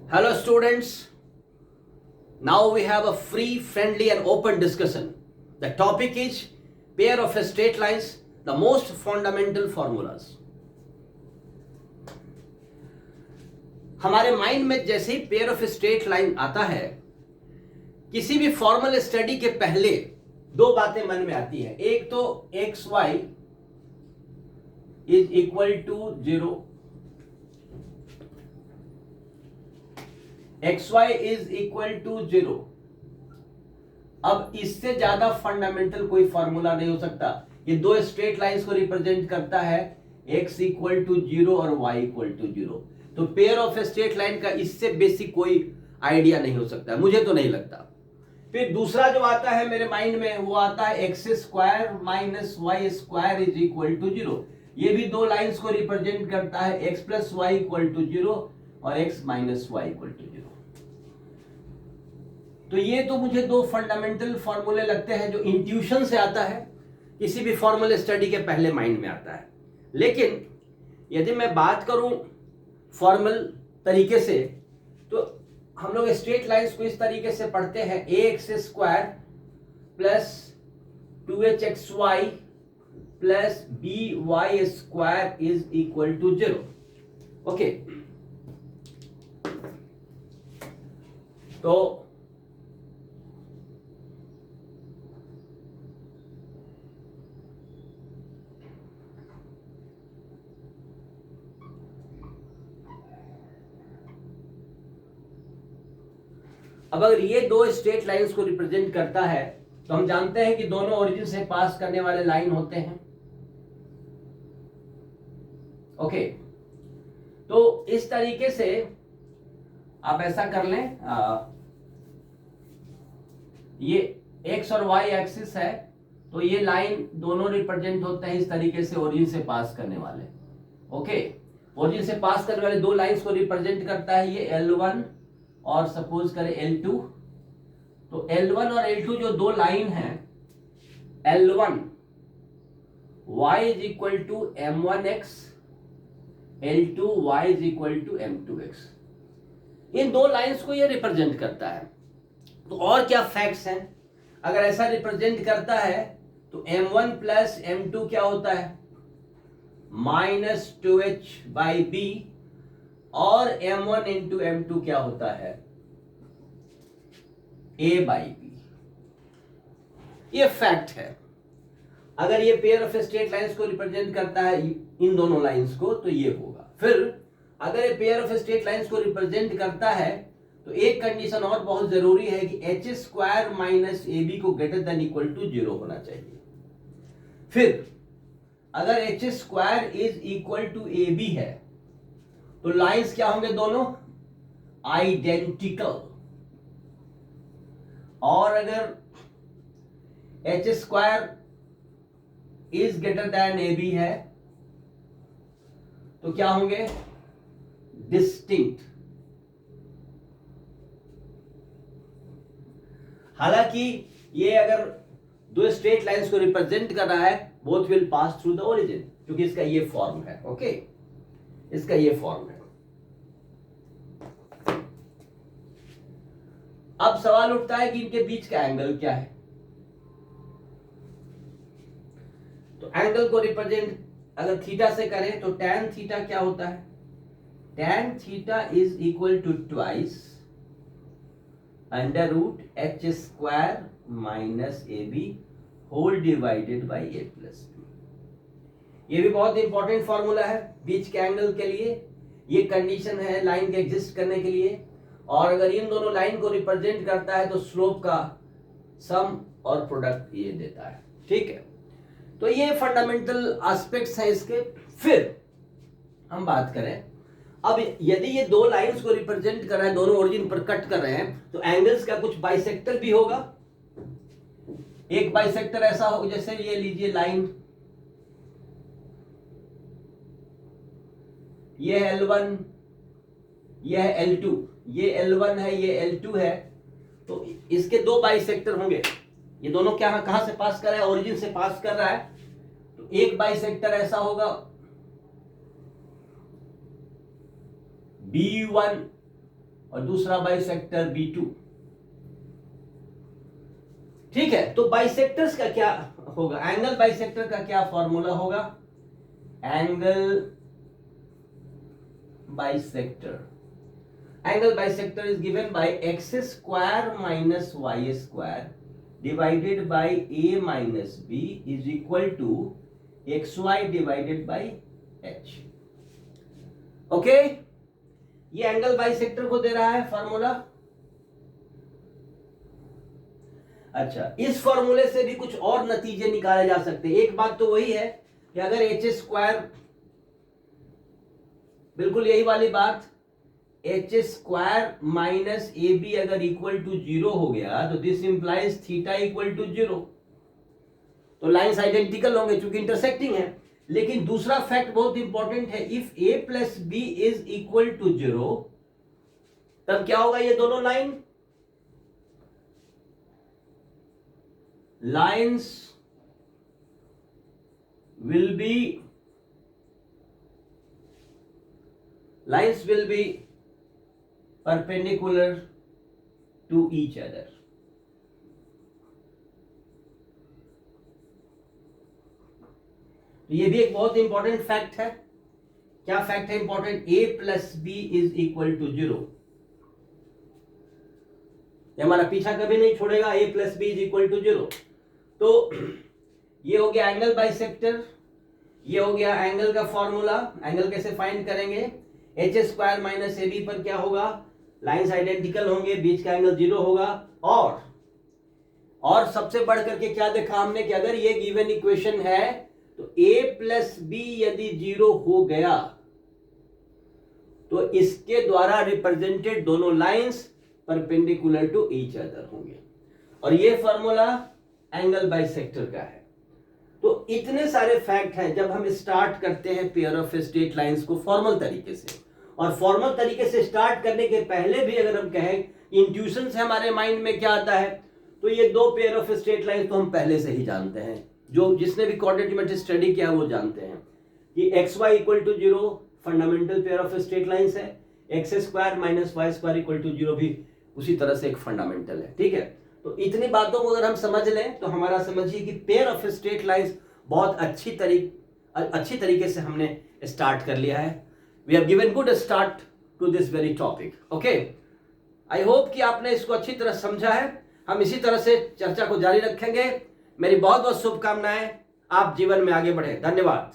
Hello students, now we have a free, friendly and open discussion. The topic is pair of straight lines, the most fundamental formulas. हमारे mind में जैसे ही pair of straight line आता है, किसी भी formal study के पहले दो बातें मन में आती है। एक तो X Y is equal to 0, X Y is equal to 0। अब इससे ज्यादा फंडामेंटल कोई फॉर्मूला नहीं हो सकता। ये दो स्ट्रेट लाइंस को रिप्रेजेंट करता है, x इक्वल टू 0 और y इक्वल टू 0। तो पेयर ऑफ स्ट्रेट लाइन का इससे बेसिक कोई आइडिया नहीं हो सकता, मुझे तो नहीं लगता। फिर दूसरा जो आता है मेरे माइंड में, वो आता है x square minus Y square is equal to 0। ये भी दो लाइंस को रिप्रेजेंट करता है, x plus Y equal to 0 और x minus Y equal to 0। तो ये तो मुझे दो फंडामेंटल फॉर्मूले लगते हैं जो इंट्यूशन से आता है, किसी भी फॉर्मल स्टडी के पहले माइंड में आता है। लेकिन यदि मैं बात करूं फॉर्मल तरीके से, तो हम लोग स्ट्रेट लाइंस को इस तरीके से पढ़ते हैं, a x square plus 2hxy plus by square is equal to 0। Okay, तो अब अगर ये दो स्ट्रेट लाइंस को रिप्रेजेंट करता है, तो हम जानते हैं कि दोनों ओरिजिन से पास करने वाले लाइन होते हैं। ओके, तो इस तरीके से आप ऐसा कर लें, ये x और y एक्सिस है, तो ये लाइन दोनों रिप्रेजेंट होते हैं इस तरीके से ओरिजिन से पास करने वाले। ओके, ओरिजिन से पास करने वाले दो लाइंस को रिप्रेजेंट करता है ये L1 और सपोज करें L2। तो L1 और L2 जो दो लाइन हैं, L1 y is equal to m1x, L2 y is equal to m2x। इन दो लाइंस को ये रिप्रेजेंट करता है। तो और क्या फैक्ट्स हैं? अगर ऐसा रिप्रेजेंट करता है तो m1 प्लस m2 क्या होता है? -2h/b, और m1 इंटू m2 क्या होता है? a/b। ये फैक्ट है। अगर ये पेयर ऑफ स्ट्रेट लाइंस को रिप्रेजेंट करता है, इन दोनों लाइंस को, तो ये होगा। फिर अगर ये पेयर ऑफ स्ट्रेट लाइंस को रिप्रेजेंट करता है, तो एक कंडीशन और बहुत जरूरी है कि h स्क्वायर माइनस ab को ग्रेटर देन इक्वल टू 0 होना चाहिए। फिर अगर h square is equal to ab है, तो लाइंस क्या होंगे? दोनों आइडेंटिकल। और अगर h square is greater than ab है, तो क्या होंगे? डिस्टिंक्ट। हालांकि ये अगर दो स्ट्रेट लाइंस को रिप्रेजेंट कर रहा है, both will pass through the origin, क्योंकि इसका ये फॉर्म है। ओके, इसका ये फॉर्म है। अब सवाल उठता है कि इनके बीच का एंगल क्या है। तो एंगल को रिप्रेजेंट अगर थीटा से करें, तो tan थीटा क्या होता है? tan theta is equal to twice under root h square minus ab whole divided by a plus b। ये भी बहुत इंपॉर्टेंट फॉर्मूला है बीच के एंगल के लिए। ये कंडीशन है लाइन के एग्जिस्ट करने के लिए। और अगर इन दोनों लाइन को रिप्रेजेंट करता है, तो स्लोप का सम और प्रोडक्ट ये देता है। ठीक है, तो ये फंडामेंटल एस्पेक्ट्स है इसके। फिर हम बात करें, अब यदि ये दो लाइंस को रिप्रेजेंट कर रहे हैं, दोनों ओरिजिन पर कट कर रहे हैं, तो एंगल्स का कुछ बाइसेक्टर भी होगा। एक बाइसेक्टर ऐसा हो, जैसे ये लीजिए लाइन, ये है L1, ये है L2, ये L1 है, ये L2 है। तो इसके दो बाइसेक्टर होंगे। ये दोनों क्या कहां से पास कर रहा है? ओरिजिन से पास कर रहा है। तो एक बाइसेक्टर ऐसा होगा B1 और दूसरा बाइसेक्टर B2। ठीक है, तो बाइसेक्टर्स का क्या होगा, एंगल बाइसेक्टर का क्या फॉर्मूला होगा, angle bisector is given by x square minus y square divided by a minus b is equal to xy divided by h। Okay, ये एंगल बाइसेक्टर को दे रहा है फॉर्मूला। अच्छा, इस फॉर्मूले से भी कुछ और नतीजे निकाले जा सकते हैं। एक बात तो वही है कि अगर एच स्क्वायर, बिल्कुल यही वाली बात, H square minus A B अगर इक्वल टू 0 हो गया तो this implies theta equal to 0, तो लाइंस आइडेंटिकल होंगे चूंकि इंटरसेक्टिंग है। लेकिन दूसरा फैक्ट बहुत इंपॉर्टेंट है, if A plus B is equal to 0 तब क्या होगा, ये दोनों lines will be perpendicular to each other। तो ये भी एक बहुत इंपॉर्टेंट फैक्ट है। क्या फैक्ट है important, a plus B is equal to 0। ये हमारा पीछा कभी नहीं छोड़ेगा, a plus B is equal to 0। तो ये हो गया एंगल बाइसेक्टर, ये हो गया एंगल का फॉर्मूला। एंगल कैसे फाइंड करेंगे, H square minus A B पर क्या होगा, लाइंस आइडेंटिकल होंगे, बीच का एंगल 0 होगा। और सबसे बढ़ करके क्या देखा हमने कि अगर ये गिवन इक्वेशन है तो a प्लस बी यदि 0 हो गया तो इसके द्वारा रिप्रेजेंटेड दोनों lines perpendicular to each other होंगे। और ये फॉर्मूला एंगल बाइसेक्टर का है। तो इतने सारे फैक्ट हैं जब हम स्टार्ट करते हैं पेयर ऑफ स्ट्रेट लाइंस को फॉर्मल तरीके से। और फॉर्मल तरीके से स्टार्ट करने के पहले भी अगर हम कहें इंट्यूशन से हमारे माइंड में क्या आता है, तो ये दो पेयर ऑफ स्ट्रेट लाइंस तो हम पहले से ही जानते हैं, जो जिसने भी कोऑर्डिनेट ज्योमेट्री स्टडी किया वो जानते हैं कि x y equal to 0 fundamental pair of straight lines है, x square minus Y square equal to 0 भी उसी तरह से एक फंडामेंटल है। ठीक है, तो इतनी बातों को अगर हम समझ लें तो हमारा समझिए कि पेयर ऑफ स्ट्रेट लाइंस बहुत अच्छी तरीके से हमने स्टार्ट कर लिया है। We have given good start to this very topic. Okay, I hope कि आपने इसको अच्छी तरह समझा है। हम इसी तरह से चर्चा को जारी रखेंगे। मेरी बहुत बहुत शुभकामनाएं, आप जीवन में आगे बढ़े। धन्यवाद।